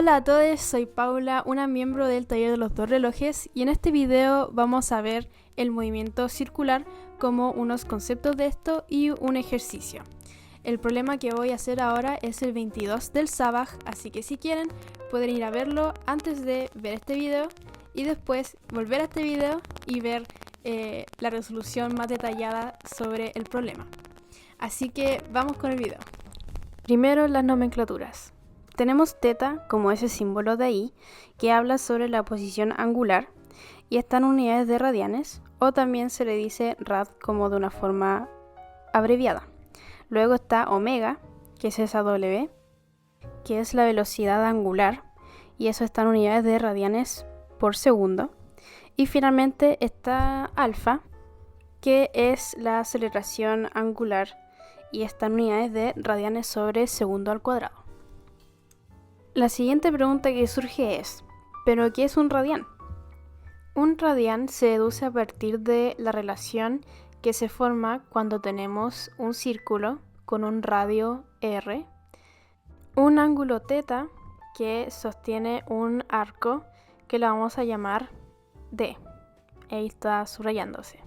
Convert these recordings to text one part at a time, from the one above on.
Hola a todos, soy Paula, una miembro del taller de los dos relojes, y en este video vamos a ver el movimiento circular como unos conceptos de esto y un ejercicio. El problema que voy a hacer ahora es el 22 del Sabaj, así que si quieren pueden ir a verlo antes de ver este video y después volver a este video y ver la resolución más detallada sobre el problema. Así que vamos con el video. Primero, las nomenclaturas. Tenemos θ como ese símbolo de ahí, que habla sobre la posición angular y está en unidades de radianes, o también se le dice rad como de una forma abreviada. Luego está omega, que es esa W, que es la velocidad angular, y eso está en unidades de radianes por segundo. Y finalmente está alfa, que es la aceleración angular, y está en unidades de radianes sobre segundo al cuadrado. La siguiente pregunta que surge es, ¿pero qué es un radián? Un radián se deduce a partir de la relación que se forma cuando tenemos un círculo con un radio r, un ángulo θ que sostiene un arco que lo vamos a llamar d, ahí está subrayándose.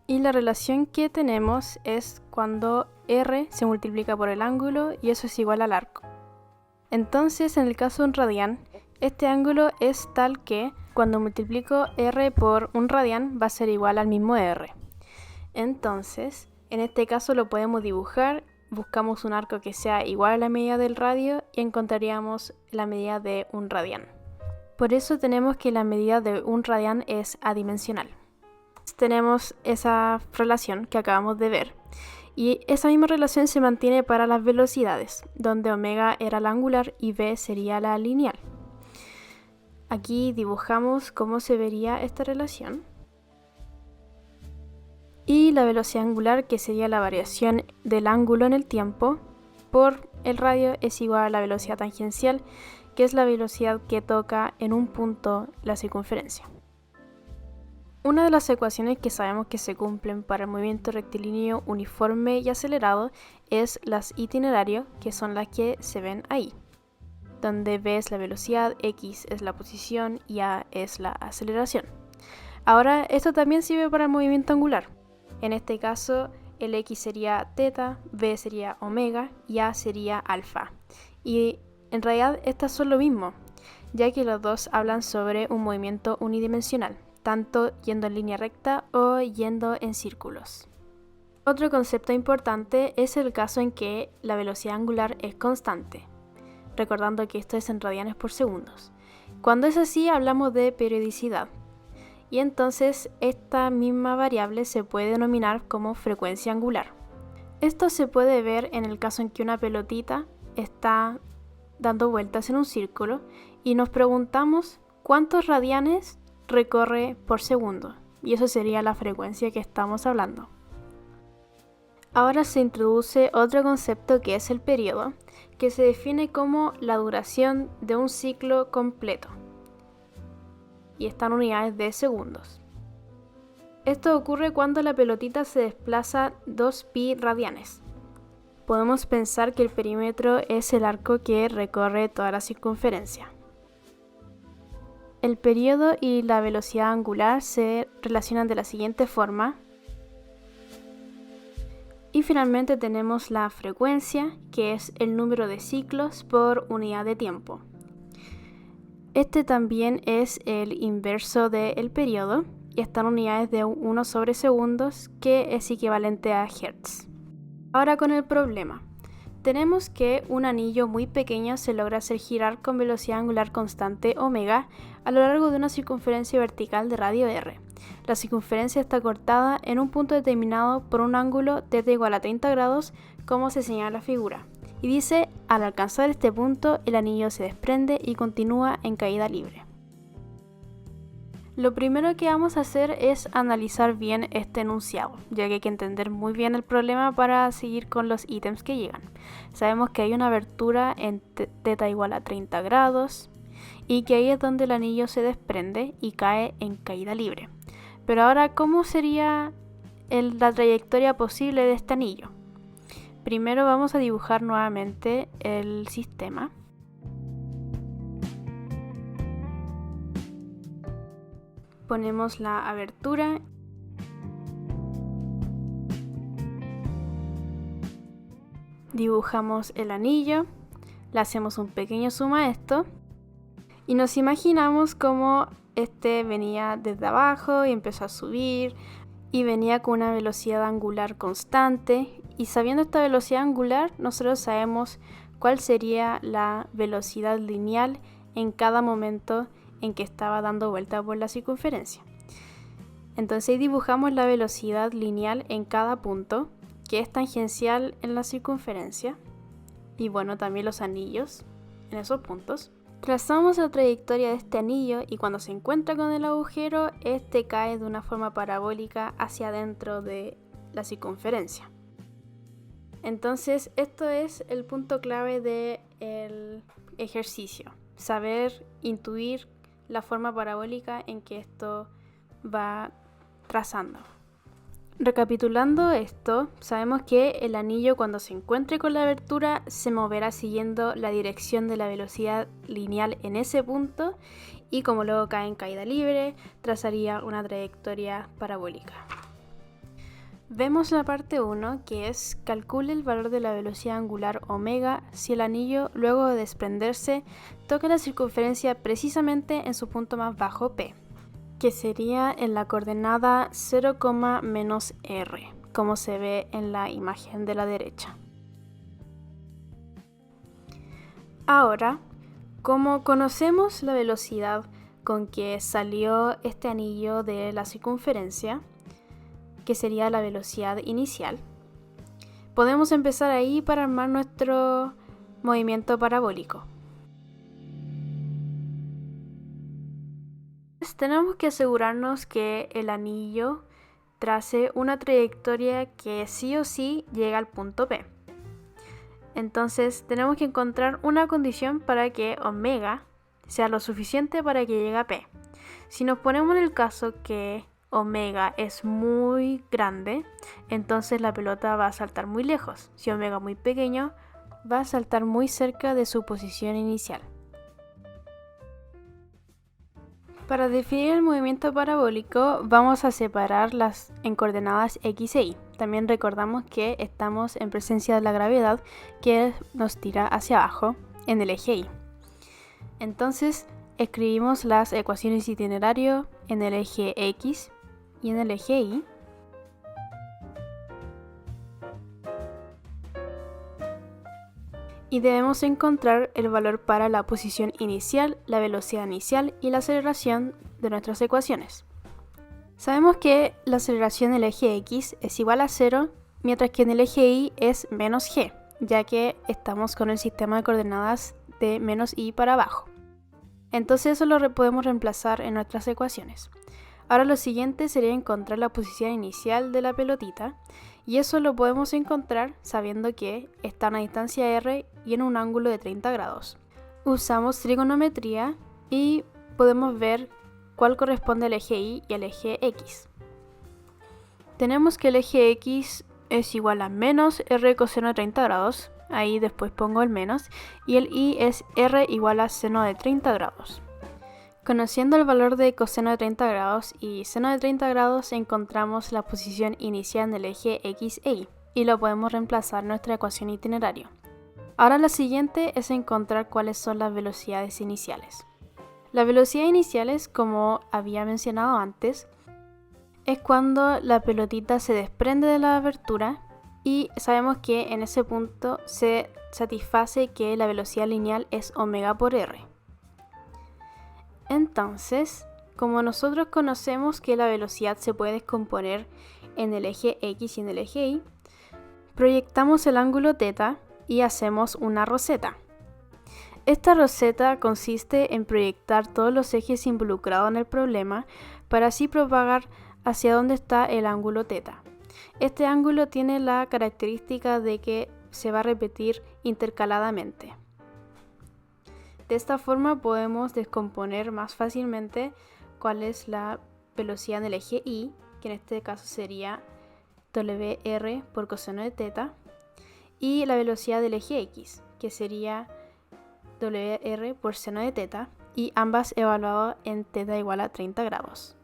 Y la relación que tenemos es cuando r se multiplica por el ángulo y eso es igual al arco. Entonces, en el caso de un radián, este ángulo es tal que cuando multiplico r por un radián va a ser igual al mismo r. Entonces, en este caso lo podemos dibujar, buscamos un arco que sea igual a la medida del radio y encontraríamos la medida de un radián. Por eso tenemos que la medida de un radián es adimensional. Tenemos esa relación que acabamos de ver. Y esa misma relación se mantiene para las velocidades, donde omega era la angular y v sería la lineal. Aquí dibujamos cómo se vería esta relación. Y la velocidad angular, que sería la variación del ángulo en el tiempo, por el radio es igual a la velocidad tangencial, que es la velocidad que toca en un punto la circunferencia. Una de las ecuaciones que sabemos que se cumplen para el movimiento rectilíneo uniforme y acelerado es las itinerario, que son las que se ven ahí, donde v es la velocidad, x es la posición y a es la aceleración. Ahora, esto también sirve para el movimiento angular. En este caso, el x sería θ, v sería omega y a sería alfa. Y en realidad estas son lo mismo, ya que los dos hablan sobre un movimiento unidimensional, tanto yendo en línea recta o yendo en círculos. Otro concepto importante es el caso en que la velocidad angular es constante, recordando que esto es en radianes por segundos. Cuando es así hablamos de periodicidad, y entonces esta misma variable se puede denominar como frecuencia angular. Esto se puede ver en el caso en que una pelotita está dando vueltas en un círculo y nos preguntamos cuántos radianes recorre por segundo, y eso sería la frecuencia que estamos hablando. Ahora se introduce otro concepto que es el periodo, que se define como la duración de un ciclo completo y está en unidades de segundos. Esto ocurre cuando la pelotita se desplaza 2pi radianes. Podemos pensar que el perímetro es el arco que recorre toda la circunferencia. El periodo y la velocidad angular se relacionan de la siguiente forma. Y finalmente tenemos la frecuencia, que es el número de ciclos por unidad de tiempo. Este también es el inverso del periodo y está en unidades de 1 sobre segundos, que es equivalente a hertz. Ahora con el problema. Tenemos que un anillo muy pequeño se logra hacer girar con velocidad angular constante omega a lo largo de una circunferencia vertical de radio r. La circunferencia está cortada en un punto determinado por un ángulo θ igual a 30 grados, como se señala en la figura. Y dice, al alcanzar este punto el anillo se desprende y continúa en caída libre. Lo primero que vamos a hacer es analizar bien este enunciado, ya que hay que entender muy bien el problema para seguir con los ítems que llegan. Sabemos que hay una abertura en θ igual a 30 grados y que ahí es donde el anillo se desprende y cae en caída libre. Pero ahora, ¿cómo sería la trayectoria posible de este anillo? Primero vamos a dibujar nuevamente el sistema. Ponemos la abertura. Dibujamos el anillo. Le hacemos un pequeño zoom a esto. Y nos imaginamos cómo este venía desde abajo y empezó a subir. Y venía con una velocidad angular constante. Y sabiendo esta velocidad angular, nosotros sabemos cuál sería la velocidad lineal en cada momento en que estaba dando vuelta por la circunferencia. Entonces dibujamos la velocidad lineal en cada punto, que es tangencial en la circunferencia, y bueno, también los anillos en esos puntos. Trazamos la trayectoria de este anillo y cuando se encuentra con el agujero, este cae de una forma parabólica hacia adentro de la circunferencia. Entonces, esto es el punto clave del ejercicio. Saber intuir la forma parabólica en que esto va trazando. Recapitulando esto, sabemos que el anillo cuando se encuentre con la abertura se moverá siguiendo la dirección de la velocidad lineal en ese punto y como luego cae en caída libre, trazaría una trayectoria parabólica. Vemos la parte 1 que es calcule el valor de la velocidad angular omega si el anillo luego de desprenderse toca la circunferencia precisamente en su punto más bajo P, que sería en la coordenada 0, -r, como se ve en la imagen de la derecha. Ahora, como conocemos la velocidad con que salió este anillo de la circunferencia, que sería la velocidad inicial, podemos empezar ahí para armar nuestro movimiento parabólico. Tenemos que asegurarnos que el anillo trace una trayectoria que sí o sí llega al punto P. Entonces tenemos que encontrar una condición para que omega sea lo suficiente para que llegue a P. Si nos ponemos en el caso que omega es muy grande, entonces la pelota va a saltar muy lejos. Si omega es muy pequeño, va a saltar muy cerca de su posición inicial. Para definir el movimiento parabólico vamos a separarlas en coordenadas x e y. También recordamos que estamos en presencia de la gravedad que nos tira hacia abajo en el eje y. Entonces escribimos las ecuaciones de itinerario en el eje x y en el eje y. Y debemos encontrar el valor para la posición inicial, la velocidad inicial y la aceleración de nuestras ecuaciones. Sabemos que la aceleración en el eje x es igual a 0, mientras que en el eje y es menos g, ya que estamos con el sistema de coordenadas de menos y para abajo. Entonces eso lo podemos reemplazar en nuestras ecuaciones. Ahora lo siguiente sería encontrar la posición inicial de la pelotita, y eso lo podemos encontrar sabiendo que está a una distancia r y en un ángulo de 30 grados. Usamos trigonometría y podemos ver cuál corresponde al eje y al eje x. Tenemos que el eje x es igual a menos r coseno de 30 grados, ahí después pongo el menos, y el y es r igual a seno de 30 grados. Conociendo el valor de coseno de 30 grados y seno de 30 grados encontramos la posición inicial del eje x e y lo podemos reemplazar en nuestra ecuación itinerario. Ahora lo siguiente es encontrar cuáles son las velocidades iniciales. Las velocidades iniciales, como había mencionado antes, es cuando la pelotita se desprende de la abertura y sabemos que en ese punto se satisface que la velocidad lineal es omega por r. Entonces, como nosotros conocemos que la velocidad se puede descomponer en el eje x y en el eje y, proyectamos el ángulo θ y hacemos una roseta. Esta roseta consiste en proyectar todos los ejes involucrados en el problema para así propagar hacia dónde está el ángulo θ. Este ángulo tiene la característica de que se va a repetir intercaladamente. De esta forma podemos descomponer más fácilmente cuál es la velocidad del eje y, que en este caso sería WR por coseno de θ, y la velocidad del eje x, que sería WR por seno de θ, y ambas evaluadas en θ igual a 30 grados.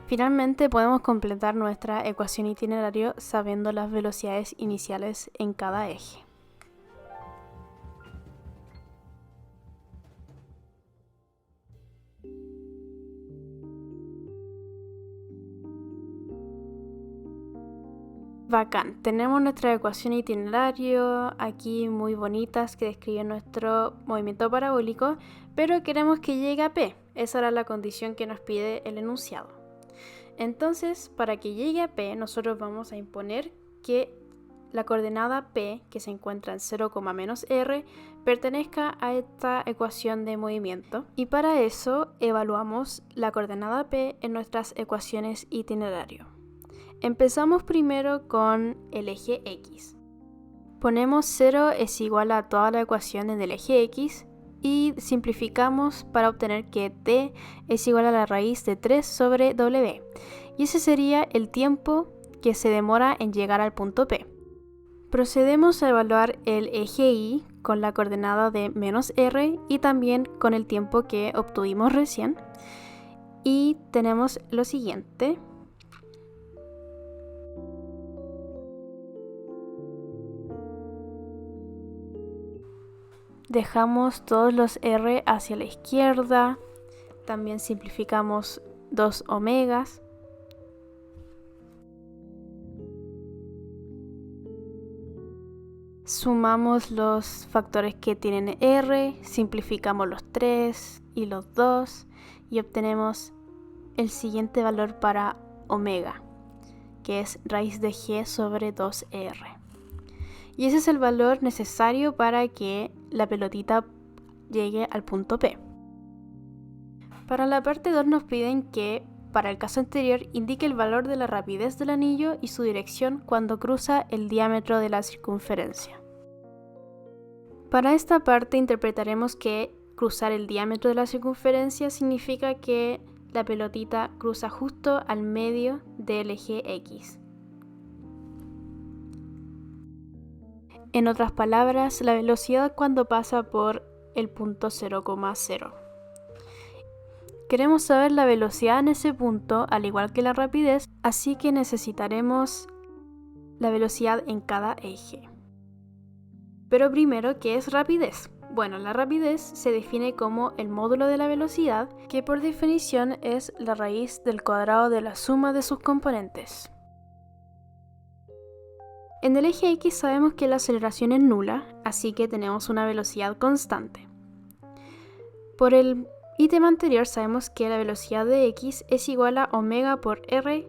Finalmente podemos completar nuestra ecuación itinerario sabiendo las velocidades iniciales en cada eje. Bacán, tenemos nuestra ecuación itinerario aquí muy bonitas que describen nuestro movimiento parabólico, pero queremos que llegue a P. Esa era la condición que nos pide el enunciado. Entonces, para que llegue a P, nosotros vamos a imponer que la coordenada P, que se encuentra en 0, -r, pertenezca a esta ecuación de movimiento. Y para eso evaluamos la coordenada P en nuestras ecuaciones itinerario. Empezamos primero con el eje X. Ponemos 0 es igual a toda la ecuación del eje X y simplificamos para obtener que t es igual a la raíz de 3 sobre w. Y ese sería el tiempo que se demora en llegar al punto P. Procedemos a evaluar el eje Y con la coordenada de -r y también con el tiempo que obtuvimos recién. Y tenemos lo siguiente. Dejamos todos los r hacia la izquierda. También simplificamos 2 omegas. Sumamos los factores que tienen r, simplificamos los 3 y los 2 y obtenemos el siguiente valor para omega, que es raíz de g sobre 2r. Y ese es el valor necesario para que la pelotita llegue al punto P. Para la parte 2 nos piden que, para el caso anterior, indique el valor de la rapidez del anillo y su dirección cuando cruza el diámetro de la circunferencia. Para esta parte interpretaremos que cruzar el diámetro de la circunferencia significa que la pelotita cruza justo al medio del eje X. En otras palabras, la velocidad cuando pasa por el punto 0, 0. Queremos saber la velocidad en ese punto, al igual que la rapidez, así que necesitaremos la velocidad en cada eje. Pero primero, ¿qué es rapidez? Bueno, la rapidez se define como el módulo de la velocidad, que por definición es la raíz del cuadrado de la suma de sus componentes. En el eje X sabemos que la aceleración es nula, así que tenemos una velocidad constante. Por el ítem anterior sabemos que la velocidad de X es igual a omega por r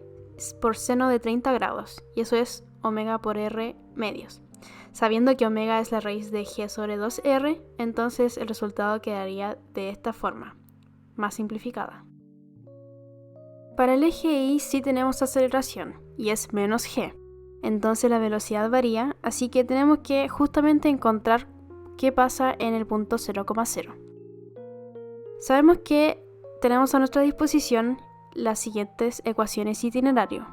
por seno de 30 grados, y eso es omega por r medios. Sabiendo que omega es la raíz de g sobre 2r, entonces el resultado quedaría de esta forma, más simplificada. Para el eje Y sí tenemos aceleración, y es menos g. Entonces la velocidad varía, así que tenemos que justamente encontrar qué pasa en el punto 0, 0. Sabemos que tenemos a nuestra disposición las siguientes ecuaciones itinerario.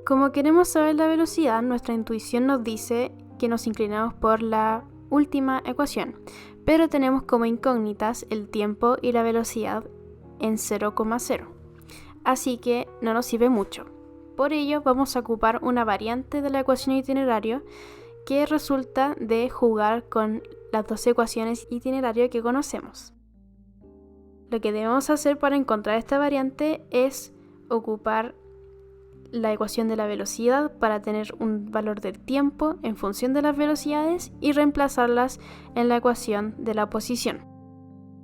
Como queremos saber la velocidad, nuestra intuición nos dice que nos inclinamos por la última ecuación, pero tenemos como incógnitas el tiempo y la velocidad en 0, 0. Así que no nos sirve mucho. Por ello vamos a ocupar una variante de la ecuación itinerario que resulta de jugar con las dos ecuaciones itinerario que conocemos. Lo que debemos hacer para encontrar esta variante es ocupar la ecuación de la velocidad para tener un valor del tiempo en función de las velocidades y reemplazarlas en la ecuación de la posición.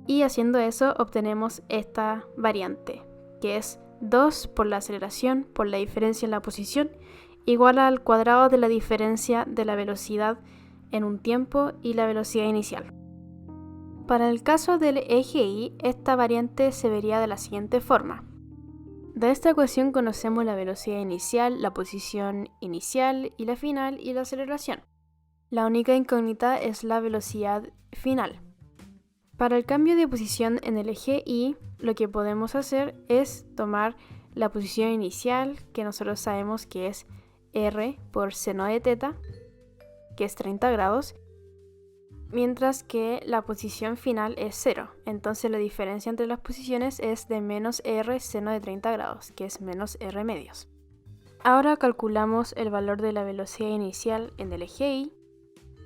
Y haciendo eso obtenemos esta variante, que es 2 por la aceleración por la diferencia en la posición igual al cuadrado de la diferencia de la velocidad en un tiempo y la velocidad inicial. Para el caso del eje Y, esta variante se vería de la siguiente forma. De esta ecuación conocemos la velocidad inicial, la posición inicial y la final y la aceleración. La única incógnita es la velocidad final. Para el cambio de posición en el eje Y, lo que podemos hacer es tomar la posición inicial, que nosotros sabemos que es r por seno de teta, que es 30 grados, mientras que la posición final es 0. Entonces la diferencia entre las posiciones es de menos r seno de 30 grados, que es menos r medios. Ahora calculamos el valor de la velocidad inicial en el eje Y,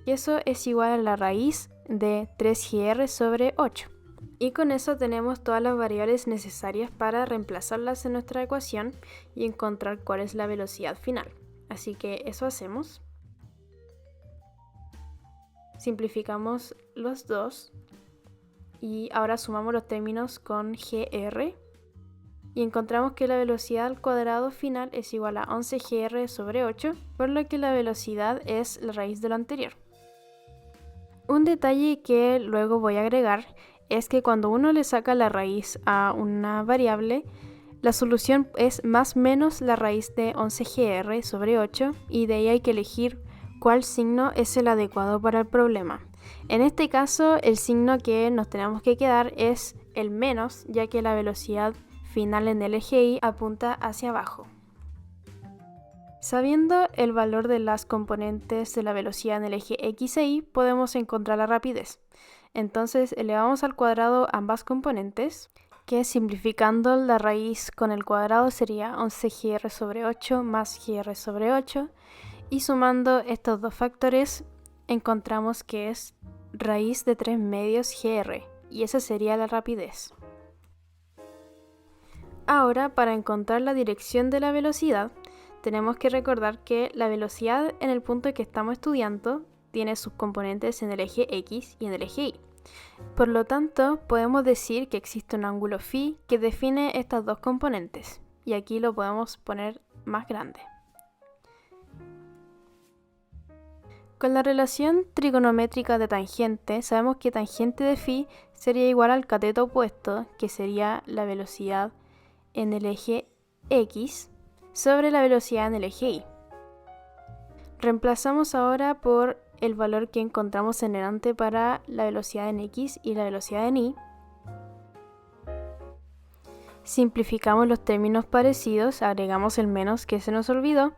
y eso es igual a la raíz de 3gr sobre 8. Y con eso tenemos todas las variables necesarias para reemplazarlas en nuestra ecuación y encontrar cuál es la velocidad final. Así que eso hacemos. Simplificamos los dos y ahora sumamos los términos con gr y encontramos que la velocidad al cuadrado final es igual a 11gr sobre 8, por lo que la velocidad es la raíz de lo anterior. Un detalle que luego voy a agregar es que cuando uno le saca la raíz a una variable, la solución es más menos la raíz de 11gr sobre 8 y de ahí hay que elegir cuál signo es el adecuado para el problema. En este caso, el signo que nos tenemos que quedar es el menos, ya que la velocidad final en el eje Y apunta hacia abajo. Sabiendo el valor de las componentes de la velocidad en el eje X e Y, podemos encontrar la rapidez. Entonces elevamos al cuadrado ambas componentes, que simplificando la raíz con el cuadrado sería 11gr sobre 8 más gr sobre 8, y sumando estos dos factores encontramos que es raíz de 3 medios gr, y esa sería la rapidez. Ahora, para encontrar la dirección de la velocidad, tenemos que recordar que la velocidad en el punto que estamos estudiando tiene sus componentes en el eje X y en el eje Y. Por lo tanto, podemos decir que existe un ángulo φ que define estas dos componentes, y aquí lo podemos poner más grande. Con la relación trigonométrica de tangente, sabemos que tangente de φ sería igual al cateto opuesto, que sería la velocidad en el eje X, sobre la velocidad en el eje Y. Reemplazamos ahora por el valor que encontramos en delante para la velocidad en X y la velocidad en Y. Simplificamos los términos parecidos, agregamos el menos que se nos olvidó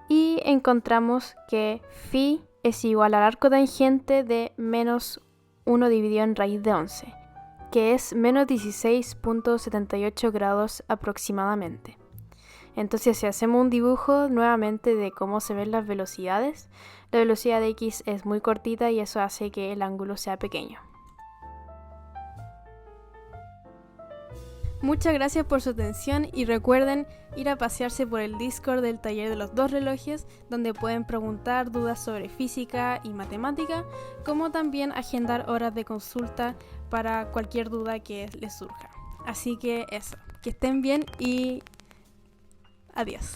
y encontramos que φ es igual al arco tangente de menos 1 dividido en raíz de 11, que es menos 16.78 grados aproximadamente. Entonces, si hacemos un dibujo nuevamente de cómo se ven las velocidades, la velocidad de X es muy cortita y eso hace que el ángulo sea pequeño. Muchas gracias por su atención y recuerden ir a pasearse por el Discord del taller de los dos relojes, donde pueden preguntar dudas sobre física y matemática, como también agendar horas de consulta para cualquier duda que les surja. Así que eso, que estén bien y adiós.